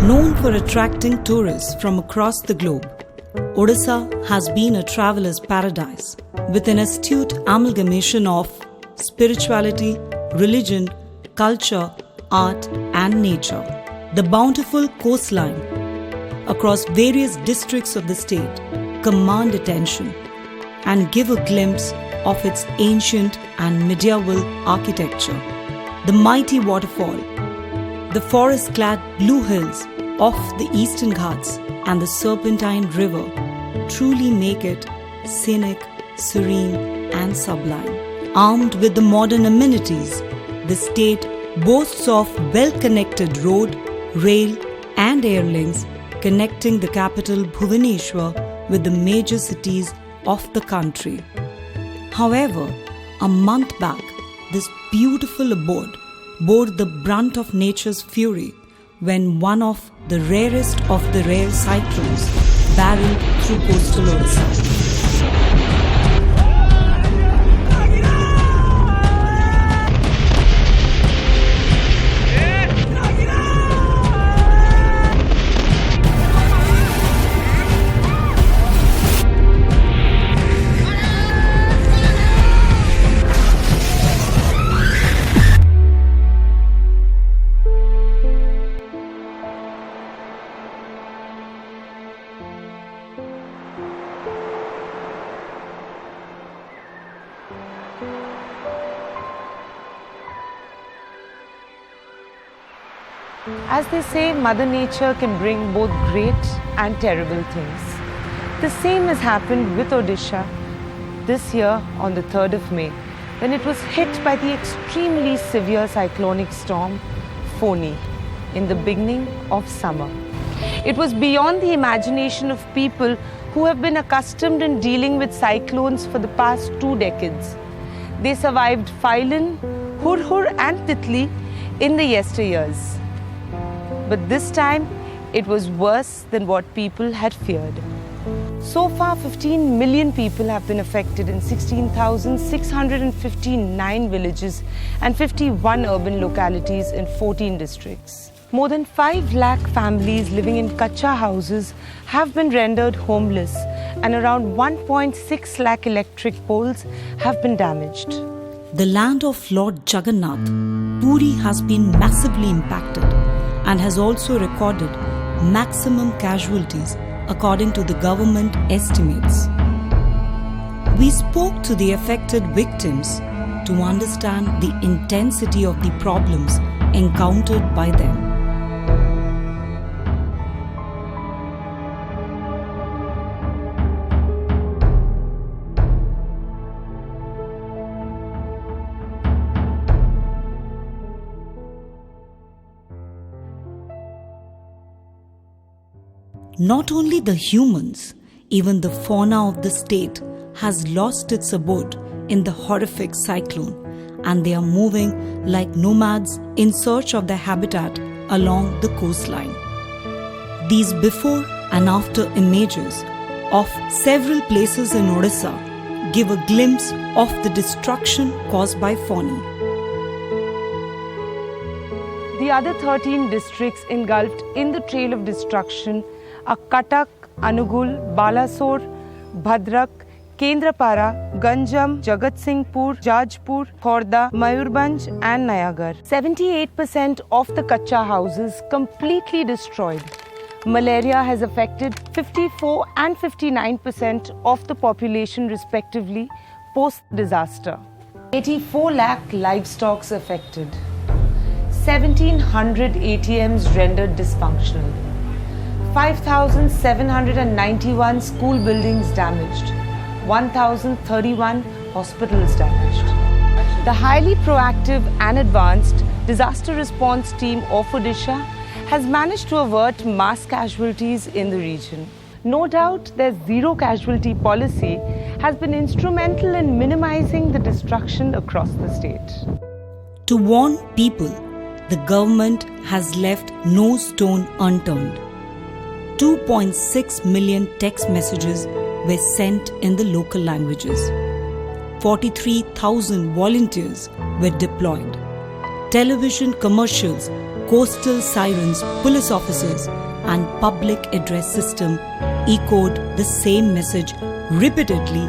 Known for attracting tourists from across the globe, Odisha has been a traveller's paradise with an astute amalgamation of spirituality, religion, culture, art and nature. The bountiful coastline across various districts of the state command attention and give a glimpse of its ancient and medieval architecture. The mighty waterfall, the forest-clad blue hills of the Eastern Ghats and the Serpentine River truly make it scenic, serene and sublime. Armed with the modern amenities, the state boasts of well-connected road, rail and air links connecting the capital Bhubaneswar with the major cities of the country. However, a month back, this beautiful abode bore the brunt of nature's fury when one of the rarest of the rare cyclones barreled through coastal Odisha. As they say, Mother Nature can bring both great and terrible things. The same has happened with Odisha this year on the 3rd of May, when it was hit by the extremely severe cyclonic storm Fani in the beginning of summer. It was beyond the imagination of people who have been accustomed in dealing with cyclones for the past 2 decades. They survived Phylon, Hurhur and Titli in the yesteryears. But this time, it was worse than what people had feared. So far, 15 million people have been affected in 16,659 villages and 51 urban localities in 14 districts. More than 5 lakh families living in kacha houses have been rendered homeless and around 1.6 lakh electric poles have been damaged. The land of Lord Jagannath, Puri, has been massively impacted and has also recorded maximum casualties according to the government estimates. We spoke to the affected victims to understand the intensity of the problems encountered by them. Not only the humans, even the fauna of the state has lost its abode in the horrific cyclone, and they are moving like nomads in search of their habitat along the coastline. These before and after images of several places in Odisha give a glimpse of the destruction caused by Fani. The other 13 districts engulfed in the trail of destruction are Cuttack, Anugul, Balasore, Bhadrak, Kendrapara, Ganjam, Jagatsinghpur, Jajpur, Khorda, Mayurbhanj and Nayagar. 78% of the kacha houses completely destroyed. Malaria has affected 54 and 59% of the population respectively post-disaster. 84 lakh livestock affected. 1,700 ATMs rendered dysfunctional. 5,791 school buildings damaged, 1,031 hospitals damaged. The highly proactive and advanced disaster response team of Odisha has managed to avert mass casualties in the region. No doubt their zero casualty policy has been instrumental in minimizing the destruction across the state. To warn people, the government has left no stone unturned. 2.6 million text messages were sent in the local languages. 43,000 volunteers were deployed. Television commercials coastal sirens, police officers, and public address system echoed the same message repeatedly,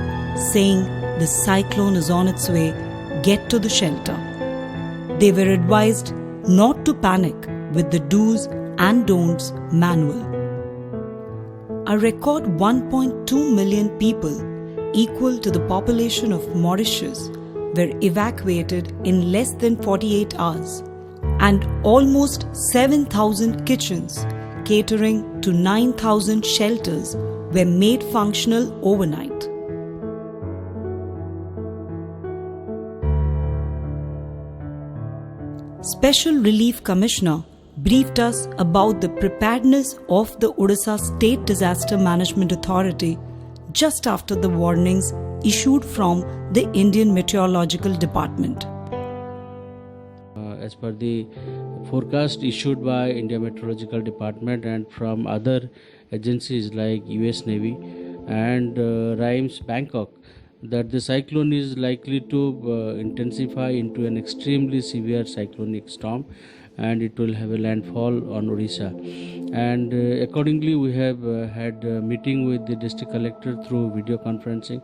saying the cyclone is on its way, get to the shelter. They were advised not to panic with the do's and don'ts manual. A record 1.2 million people, equal to the population of Mauritius, were evacuated in less than 48 hours, and almost 7,000 kitchens catering to 9,000 shelters were made functional overnight. Special Relief Commissioner briefed us about the preparedness of the Odisha State Disaster Management Authority just after the warnings issued from the Indian Meteorological Department. As per the forecast issued by India Meteorological Department and from other agencies like US Navy and RIMES Bangkok, that the cyclone is likely to intensify into an extremely severe cyclonic storm, and it will have a landfall on Odisha. And accordingly, we have had a meeting with the district collector through video conferencing.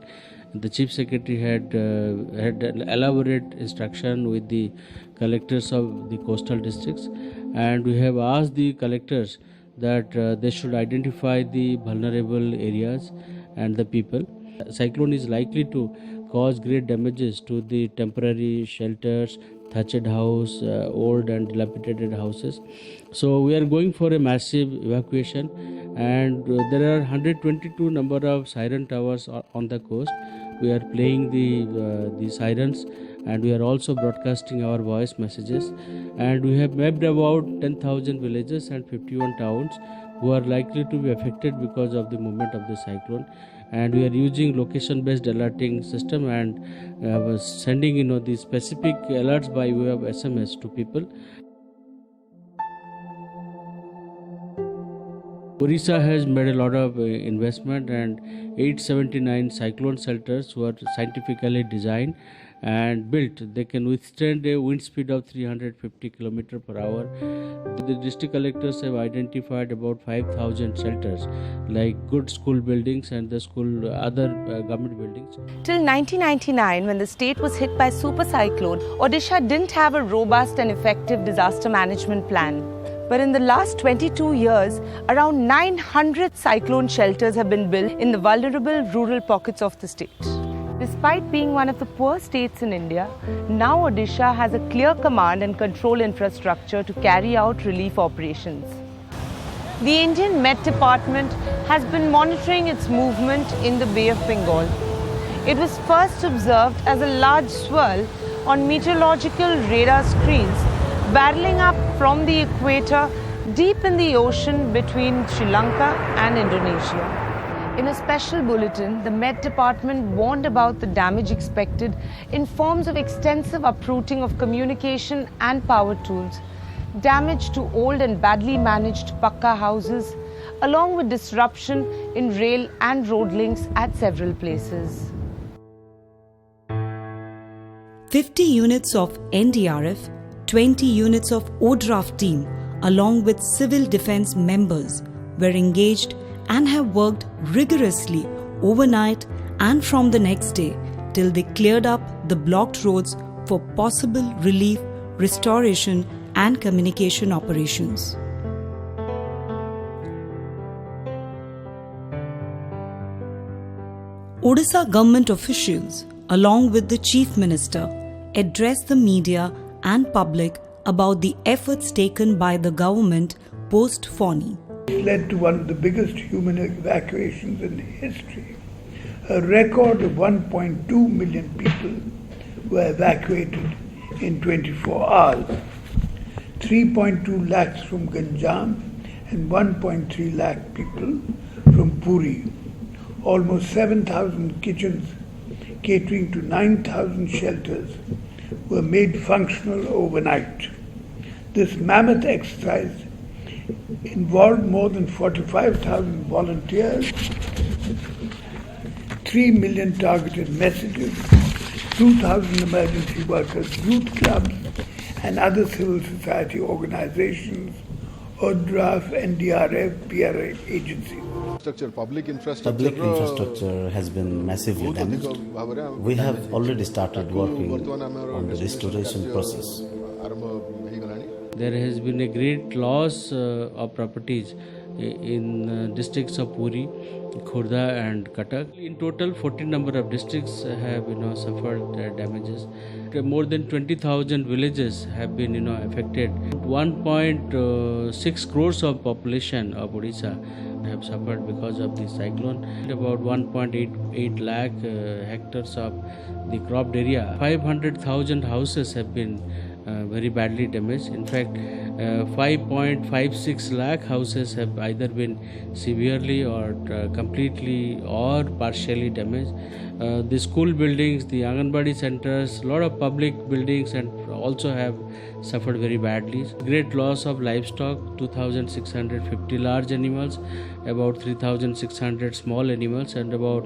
The chief secretary had elaborate instruction with the collectors of the coastal districts, and we have asked the collectors that they should identify the vulnerable areas and the people. Cyclone is likely to cause great damages to the temporary shelters, thatched house, old and dilapidated houses. So we are going for a massive evacuation, and there are 122 number of siren towers on the coast. We are playing the sirens, and we are also broadcasting our voice messages, and we have mapped about 10,000 villages and 51 towns who are likely to be affected because of the movement of the cyclone. And we are using location-based alerting system and sending the specific alerts by way of SMS to people. Odisha has made a lot of investment, and 879 cyclone shelters were scientifically designed and built. They can withstand a wind speed of 350 km per hour. The district collectors have identified about 5,000 shelters, like good school buildings and the school other government buildings. Till 1999, when the state was hit by super cyclone, Odisha didn't have a robust and effective disaster management plan. But in the last 22 years, around 900 cyclone shelters have been built in the vulnerable rural pockets of the state. Despite being one of the poor states in India, now Odisha has a clear command and control infrastructure to carry out relief operations. The Indian Met Department has been monitoring its movement in the Bay of Bengal. It was first observed as a large swirl on meteorological radar screens barreling up from the equator deep in the ocean between Sri Lanka and Indonesia. In a special bulletin, the Met Department warned about the damage expected in forms of extensive uprooting of communication and power tools, damage to old and badly managed pakka houses, along with disruption in rail and road links at several places. 50 units of NDRF, 20 units of ODRAF team, along with civil defense members, were engaged and have worked rigorously overnight and from the next day till they cleared up the blocked roads for possible relief, restoration and communication operations. Odisha government officials, along with the Chief Minister, addressed the media and public about the efforts taken by the government post-Fani. It led to one of the biggest human evacuations in history. A record of 1.2 million people were evacuated in 24 hours. 3.2 lakhs from Ganjam and 1.3 lakh people from Puri. Almost 7,000 kitchens catering to 9,000 shelters were made functional overnight. This mammoth exercise involved more than 45,000 volunteers, 3 million targeted messages, 2,000 emergency workers, youth clubs, and other civil society organizations, ODRAF, NDRF, PRA agencies. Public infrastructure has been massively damaged. We have already started working on the restoration process. There has been a great loss of properties in districts of Puri, Khurda and Cuttack. In total, 14 number of districts have suffered damages. More than 20,000 villages have been affected. 1.6 crores of population of Odisha have suffered because of the cyclone. About 1.88 lakh hectares of the cropped area. 500,000 houses have been very badly damaged. In fact, 5.56 lakh houses have either been severely or completely or partially damaged. The school buildings, the Anganwadi centers, a lot of public buildings and also have suffered very badly. Great loss of livestock, 2,650 large animals, about 3,600 small animals and about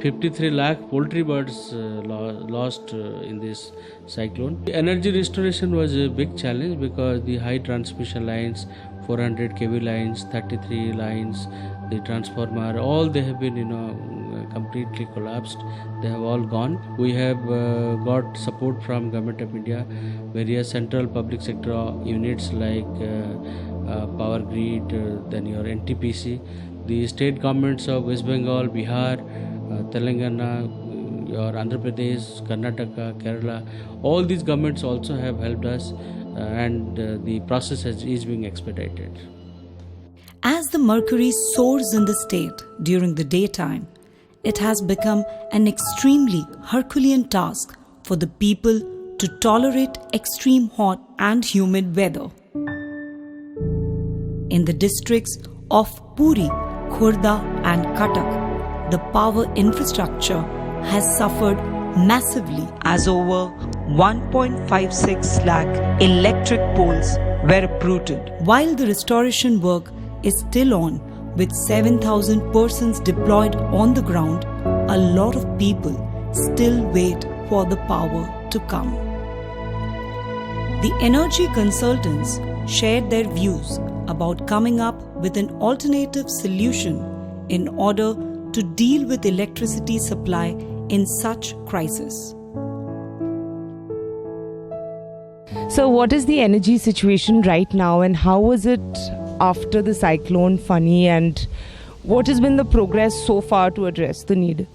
53 lakh poultry birds lost in this cyclone. The energy restoration was a big challenge because the high transmission lines, 400 kV lines, 33 lines, the transformer, all they have been completely collapsed. They have all gone. We have got support from Government of India, various central public sector units like Power Grid, then your NTPC, the state governments of West Bengal, Bihar, Telangana, your Andhra Pradesh, Karnataka, Kerala, all these governments also have helped us and the process is being expedited. As the mercury soars in the state during the daytime, it has become an extremely Herculean task for the people to tolerate extreme hot and humid weather. In the districts of Puri, Khurda and Cuttack, the power infrastructure has suffered massively as over 1.56 lakh electric poles were uprooted. While the restoration work is still on, with 7,000 persons deployed on the ground, a lot of people still wait for the power to come. The energy consultants shared their views about coming up with an alternative solution in order to deal with electricity supply in such crisis. So what is the energy situation right now and how was it after the cyclone Fani, and what has been the progress so far to address the need?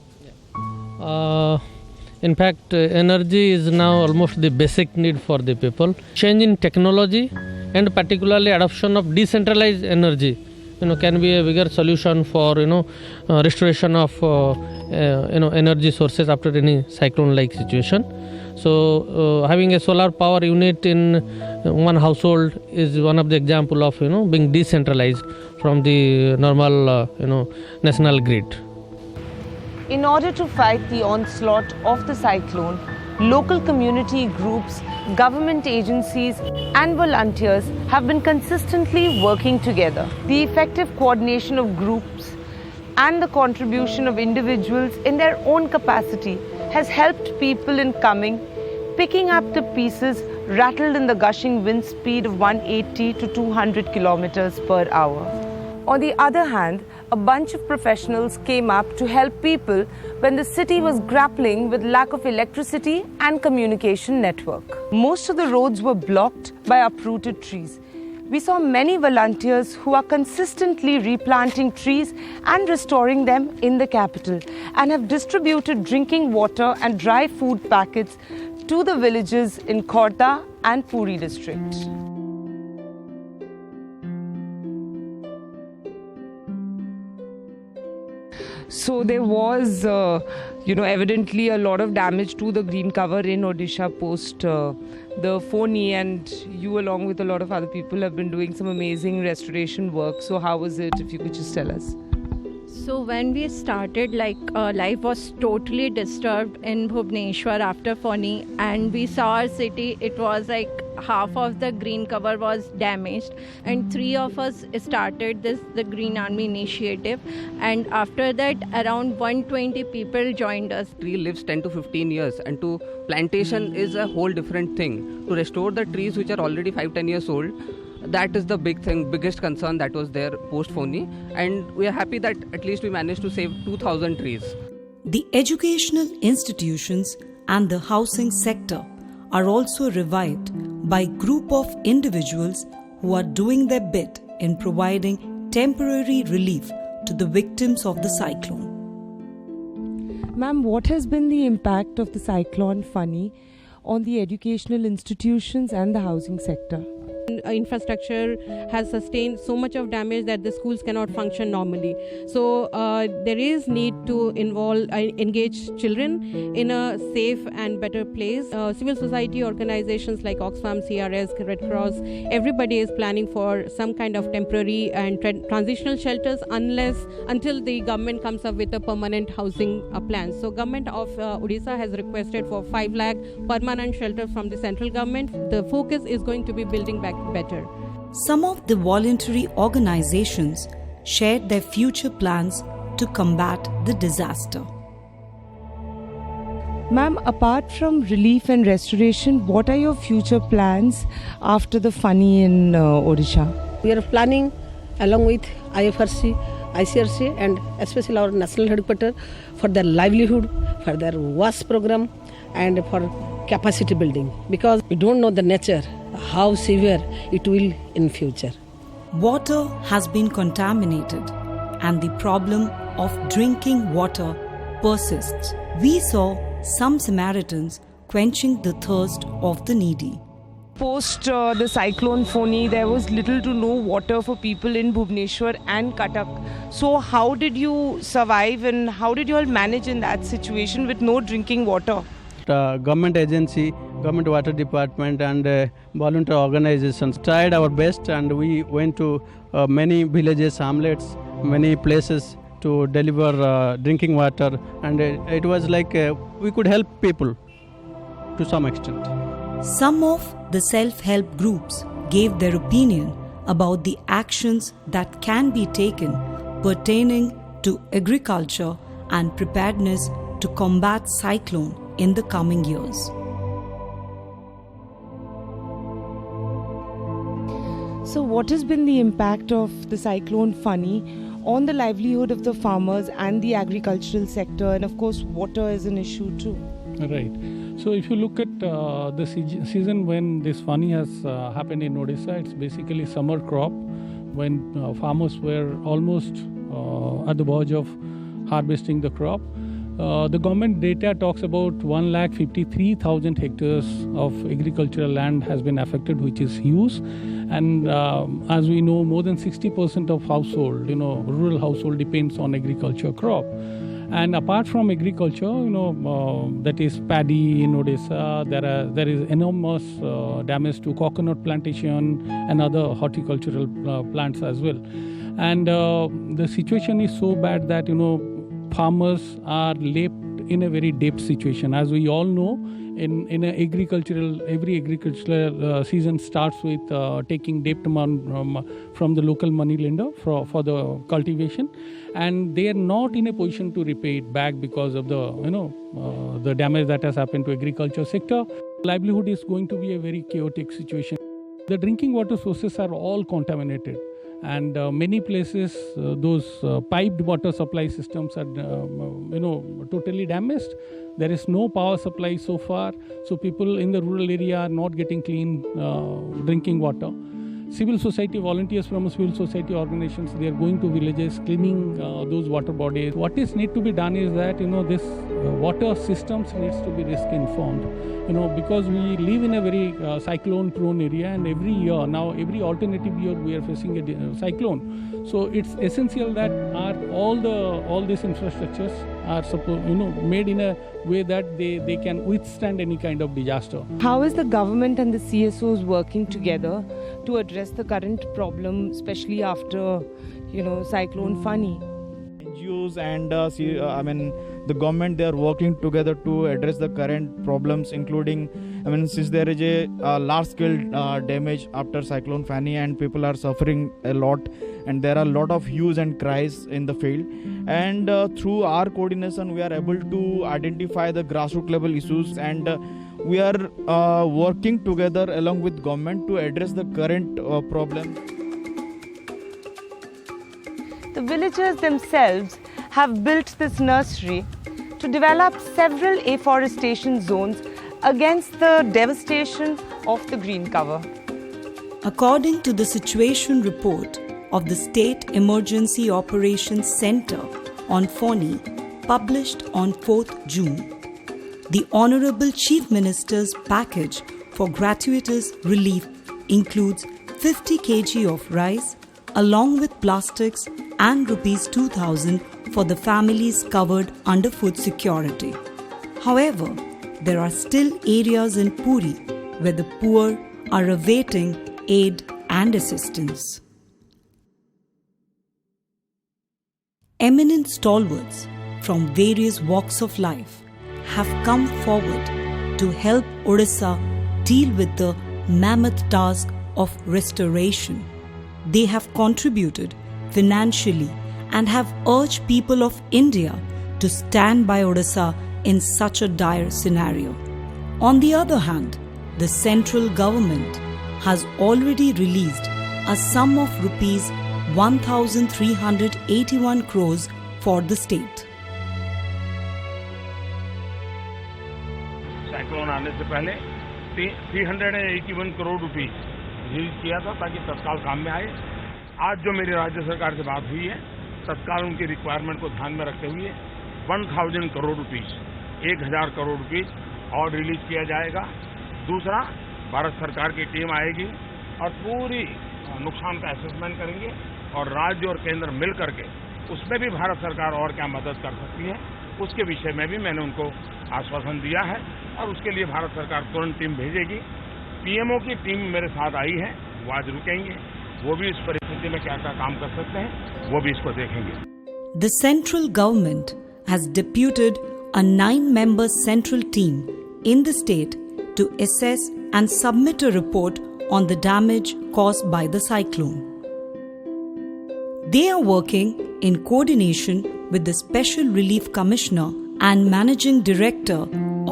In fact, energy is now almost the basic need for the people. Change in technology and particularly adoption of decentralized energy can be a bigger solution for restoration of energy sources after any cyclone like situation. So having a solar power unit in one household is one of the example of being decentralized from the normal national grid. In order to fight the onslaught of the cyclone, local community groups, government agencies and volunteers have been consistently working together. The effective coordination of groups and the contribution of individuals in their own capacity has helped people in coming, picking up the pieces rattled in the gushing wind speed of 180 to 200 kilometers per hour. On the other hand, a bunch of professionals came up to help people when the city was grappling with lack of electricity and communication network. Most of the roads were blocked by uprooted trees. We saw many volunteers who are consistently replanting trees and restoring them in the capital and have distributed drinking water and dry food packets to the villages in Khurda and Puri district. So there was, evidently a lot of damage to the green cover in Odisha post the Fani, and you along with a lot of other people have been doing some amazing restoration work. So how was it, if you could just tell us? So when we started, life was totally disturbed in Bhubaneswar after Fani, and we saw our city, it was like half of the green cover was damaged, and 3 of us started the Green Army initiative, and after that around 120 people joined us. Tree lives 10 to 15 years, and to plantation is a whole different thing. To restore the trees which are already 5-10 years old, that is the biggest concern that was there post Fani, and we are happy that at least we managed to save 2,000 trees. The educational institutions and the housing sector are also revived by a group of individuals who are doing their bit in providing temporary relief to the victims of the cyclone. Ma'am, what has been the impact of the cyclone Fani on the educational institutions and the housing sector? Infrastructure has sustained so much of damage that the schools cannot function normally. So there is need to engage children in a safe and better place. Civil society organizations like Oxfam, CRS, Red Cross, everybody is planning for some kind of temporary and transitional shelters until the government comes up with a permanent housing plan. So government of Odisha has requested for 5 lakh permanent shelters from the central government. The focus is going to be building back better. Some of the voluntary organizations shared their future plans to combat the disaster. Ma'am, apart from relief and restoration, what are your future plans after the Fani in Odisha? We are planning along with IFRC, ICRC and especially our national headquarters for their livelihood, for their WAS program and for capacity building, because we don't know the nature, how severe it will in future. Water has been contaminated and the problem of drinking water persists. We saw some Samaritans quenching the thirst of the needy. Post the cyclone Fani, there was little to no water for people in Bhubaneswar and Cuttack. So how did you survive and how did you all manage in that situation with no drinking water? Government agency, government water department and volunteer organizations tried our best, and we went to many villages, hamlets, many places to deliver drinking water, and it was like we could help people to some extent. Some of the self-help groups gave their opinion about the actions that can be taken pertaining to agriculture and preparedness to combat cyclone in the coming years. So what has been the impact of the cyclone Fani on the livelihood of the farmers and the agricultural sector, and of course water is an issue too? Right. So if you look at the season when this Fani has happened in Odisha, it's basically summer crop when farmers were almost at the verge of harvesting the crop. The government data talks about 1,53,000 hectares of agricultural land has been affected, which is huge. And as we know, more than 60% of household, rural household depends on agriculture crop. And apart from agriculture, that is paddy in Odisha, there is enormous damage to coconut plantation and other horticultural plants as well. And the situation is so bad that, farmers are left in a very debt situation. As we all know, every agricultural season starts with taking debt from the local money lender for the cultivation, and they are not in a position to repay it back because of the damage that has happened to agriculture sector. Livelihood is going to be a very chaotic situation. The drinking water sources are all contaminated. And many places, those piped water supply systems are, totally damaged. There is no power supply so far, so people in the rural area are not getting clean drinking water. Civil society volunteers from civil society organizations, they are going to villages, cleaning those water bodies. What is need to be done is that, this water systems needs to be risk informed. Because we live in a very cyclone prone area, and every year now, every alternative year we are facing a cyclone. So it's essential that all these infrastructures are made in a way that they can withstand any kind of disaster. How is the government and the CSOs working together to address the current problem, especially after, cyclone Fani? NGOs and the government, they are working together to address the current problems, including I mean, since there is a large-scale damage after Cyclone Fani and people are suffering a lot, and there are a lot of hues and cries in the field, and through our coordination we are able to identify the grassroots level issues, and we are working together along with government to address the current problem. The villagers themselves have built this nursery to develop several afforestation zones against the devastation of the green cover. According to the situation report of the State Emergency Operations Center on Fani, published on 4th June, the Honorable Chief Minister's package for gratuitous relief includes 50 kg of rice along with plastics and Rs 2,000 for the families covered under food security. However, there are still areas in Puri where the poor are awaiting aid and assistance. Eminent stalwarts from various walks of life have come forward to help Odisha deal with the mammoth task of restoration. They have contributed financially and have urged people of India to stand by Odisha in such a dire scenario. On the other hand, the central government has already released a sum of Rs 1,381 crores for the state. Cyclone आने से पहले 381 crore rupees release किया था ताकि तत्काल काम में आए। आज जो मेरी राज्य सरकार से बात हुई है, तत्काल उनकी रिक्वायरमेंट को ध्यान में रखते हुए 1000 करोड़ रुपीस 1000 करोड़ रुपीस और रिलीज किया जाएगा। दूसरा, भारत सरकार की टीम आएगी और पूरी नुकसान का असेसमेंट करेंगे और राज्य और केंद्र मिल करके उसमें भी भारत सरकार और क्या मदद कर सकती है, उसके विषय में भी मैंने उनको आश्वासन दिया है और उसके लिए भारत सरकार तुरंत टीम भेजेगी। पीएमओ की टीम मेरे साथ आई है, वो आज रुकेंगे, वो भी इस परिस्थिति में क्या क्या काम कर सकते हैं, वो भी इसको देखेंगे। The central government has deputed a 9-member central team in the state to assess and submit a report on the damage caused by the cyclone. They are working in coordination with the Special Relief Commissioner and Managing Director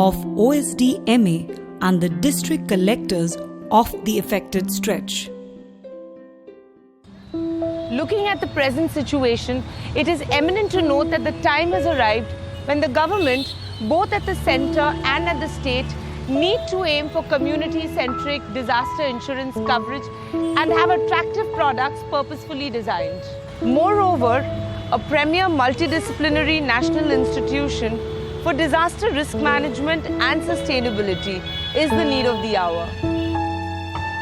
of OSDMA and the district collectors of the affected stretch. Looking at the present situation, it is eminent to note that the time has arrived when the government, both at the centre and at the state, need to aim for community-centric disaster insurance coverage and have attractive products purposefully designed. Moreover, a premier multidisciplinary national institution for disaster risk management and sustainability is the need of the hour.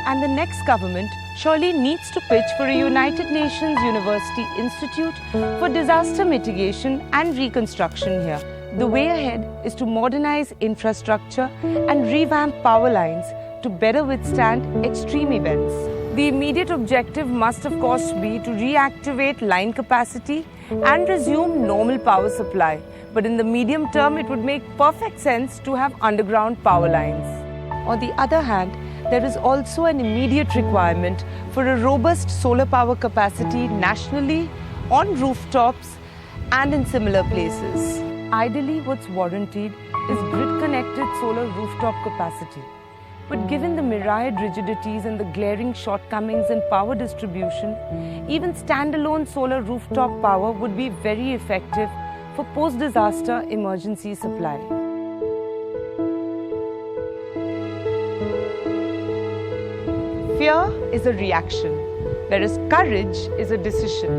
And the next government surely needs to pitch for a United Nations University Institute for disaster mitigation and reconstruction here. The way ahead is to modernize infrastructure and revamp power lines to better withstand extreme events. The immediate objective must of course be to reactivate line capacity and resume normal power supply. But in the medium term, it would make perfect sense to have underground power lines. On the other hand, there is also an immediate requirement for a robust solar power capacity nationally, on rooftops and in similar places. Ideally, what's warranted is grid-connected solar rooftop capacity. But given the myriad rigidities and the glaring shortcomings in power distribution, even standalone solar rooftop power would be very effective for post-disaster emergency supply. Fear is a reaction, whereas courage is a decision.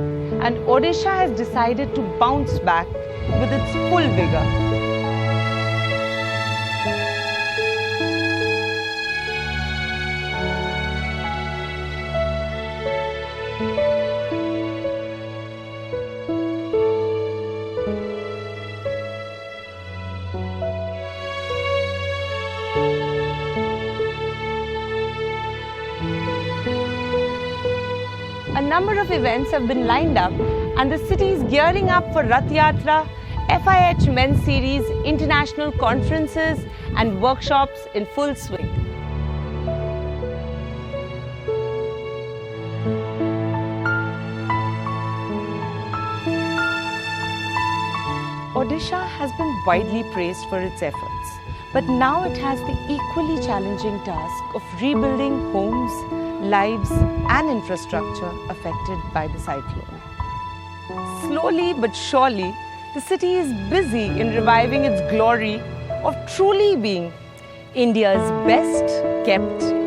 And Odisha has decided to bounce back with its full vigor. A number of events have been lined up and the city is gearing up for Rath Yatra, FIH Men's Series, international conferences and workshops in full swing. has been widely praised for its efforts, but now it has the equally challenging task of rebuilding homes, lives and infrastructure affected by the cyclone. Slowly but surely, the city is busy in reviving its glory of truly being India's best kept